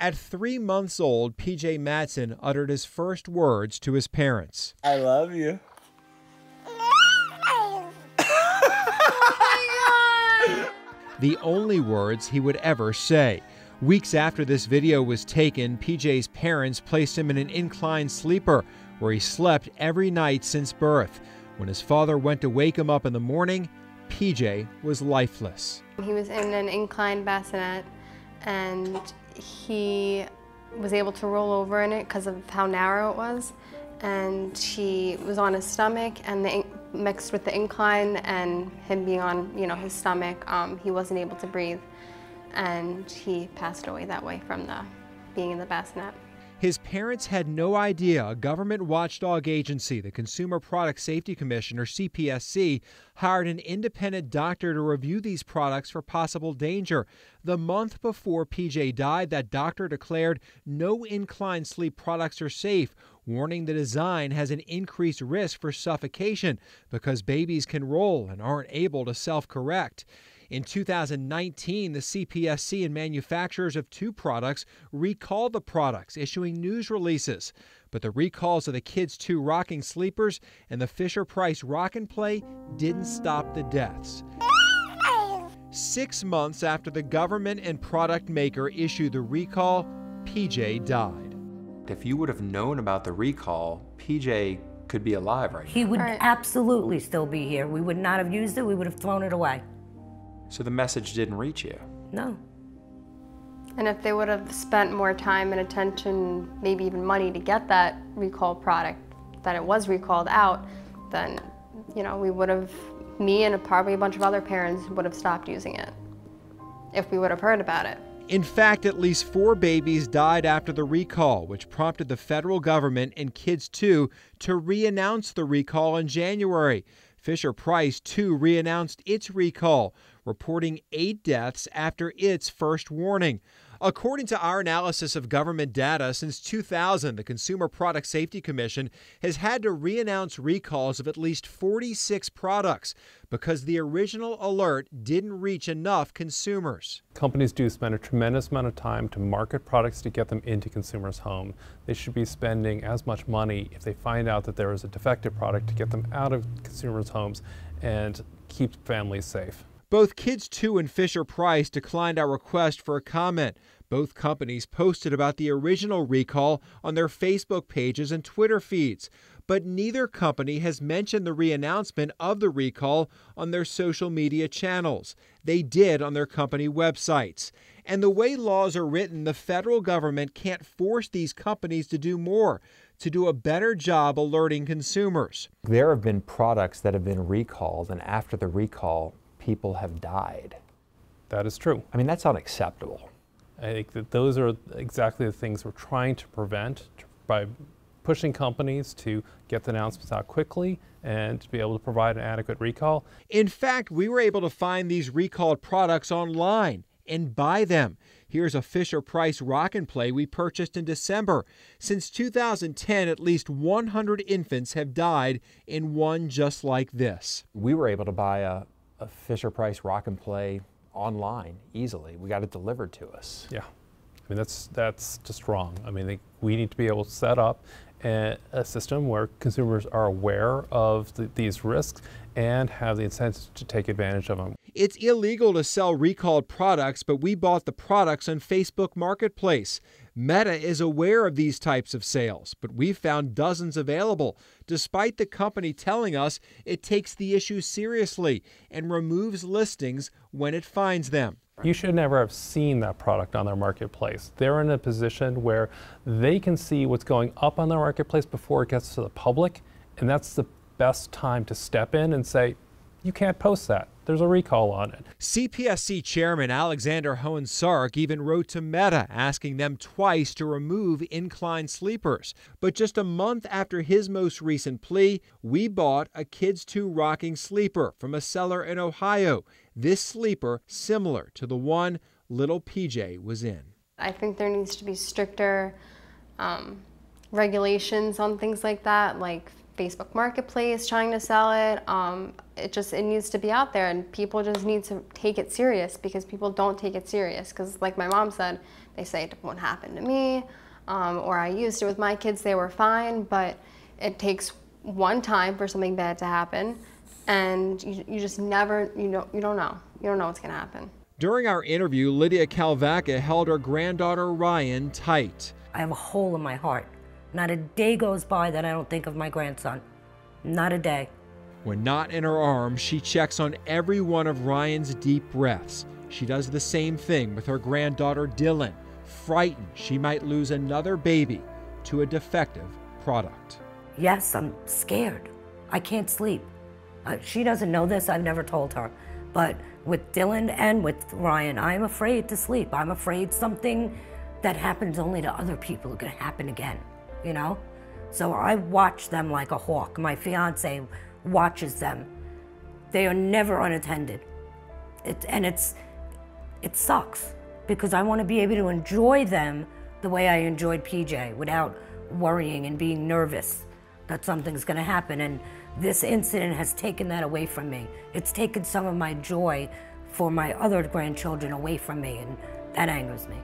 At 3 months old, PJ Madsen uttered his first words to his parents. I love you. The only words he would ever say. Weeks after this video was taken, PJ's parents placed him in an incline sleeper where he slept every night since birth. When his father went to wake him up in the morning, PJ was lifeless. He was in an inclined bassinet and he was able to roll over in it because of how narrow it was. And he was on his stomach, and mixed with the incline and him being on, his stomach, he wasn't able to breathe. And he passed away that way from being in the bassinet. His parents had no idea a government watchdog agency, the Consumer Product Safety Commission, or CPSC, hired an independent doctor to review these products for possible danger. The month before PJ died, that doctor declared no incline sleep products are safe, warning the design has an increased risk for suffocation because babies can roll and aren't able to self-correct. In 2019, the CPSC and manufacturers of 2 products recalled the products, issuing news releases. But the recalls of the Kids 2 rocking sleepers and the Fisher-Price Rock and Play didn't stop the deaths. 6 months after the government and product maker issued the recall, PJ died. If you would have known about the recall, PJ could be alive right now. He would absolutely still be here. We would not have used it. We would have thrown it away. So the message didn't reach you? No. And if they would have spent more time and attention, maybe even money to get that recall product, that it was recalled out, then, we would have, me and probably a bunch of other parents would have stopped using it if we would have heard about it. In fact, at least 4 babies died after the recall, which prompted the federal government and Kids 2 to re-announce the recall in January. Fisher-Price, too, re-announced its recall, reporting 8 deaths after its first warning. According to our analysis of government data, since 2000, the Consumer Product Safety Commission has had to re-announce recalls of at least 46 products because the original alert didn't reach enough consumers. Companies do spend a tremendous amount of time to market products to get them into consumers' home. They should be spending as much money if they find out that there is a defective product to get them out of consumers' homes and keep families safe. Both Kids 2 and Fisher-Price declined our request for a comment. Both companies posted about the original recall on their Facebook pages and Twitter feeds, but neither company has mentioned the re-announcement of the recall on their social media channels. They did on their company websites. And the way laws are written, the federal government can't force these companies to do more, to do a better job alerting consumers. There have been products that have been recalled, and after the recall, people have died. That is true. I mean, that's unacceptable. I think that those are exactly the things we're trying to prevent by pushing companies to get the announcements out quickly and to be able to provide an adequate recall. In fact, we were able to find these recalled products online and buy them. Here's a Fisher-Price Rock and Play we purchased in December. Since 2010, at least 100 infants have died in one just like this. We were able to buy a Fisher-Price Rock and Play online easily. We got it delivered to us. Yeah, I mean that's just wrong. I mean we need to be able to set up a system where consumers are aware of these risks and have the incentive to take advantage of them. It's illegal to sell recalled products, but we bought the products on Facebook Marketplace. Meta is aware of these types of sales, but we've found dozens available, despite the company telling us it takes the issue seriously and removes listings when it finds them. You should never have seen that product on their marketplace. They're in a position where they can see what's going up on their marketplace before it gets to the public, and that's the best time to step in and say, you can't post that. There's a recall on it. CPSC Chairman Alexander Hohensaurek even wrote to Meta asking them twice to remove incline sleepers. But just a month after his most recent plea, we bought a Kids 2 rocking sleeper from a seller in Ohio. This sleeper similar to the one little PJ was in. I think there needs to be stricter regulations on things like that, like Facebook Marketplace trying to sell it. It needs to be out there, and people just need to take it serious because people don't take it serious. Because like my mom said, They say it won't happen to me, or I used it with my kids, they were fine, but it takes one time for something bad to happen, and you just never, you don't know. You don't know what's gonna happen. During our interview, Lydia Calvaca held her granddaughter Ryan tight. I have a hole in my heart. Not a day goes by that I don't think of my grandson. Not a day. When not in her arms, she checks on every one of Ryan's deep breaths. She does the same thing with her granddaughter Dylan, frightened she might lose another baby to a defective product. Yes, I'm scared. I can't sleep. She doesn't know this, I've never told her. But with Dylan and with Ryan, I'm afraid to sleep. I'm afraid something that happens only to other people is gonna happen again, you know? So I watch them like a hawk. My fiance watches them. They are never unattended. It sucks because I wanna be able to enjoy them the way I enjoyed PJ without worrying and being nervous that something's gonna happen. And this incident has taken that away from me. It's taken some of my joy for my other grandchildren away from me, and that angers me.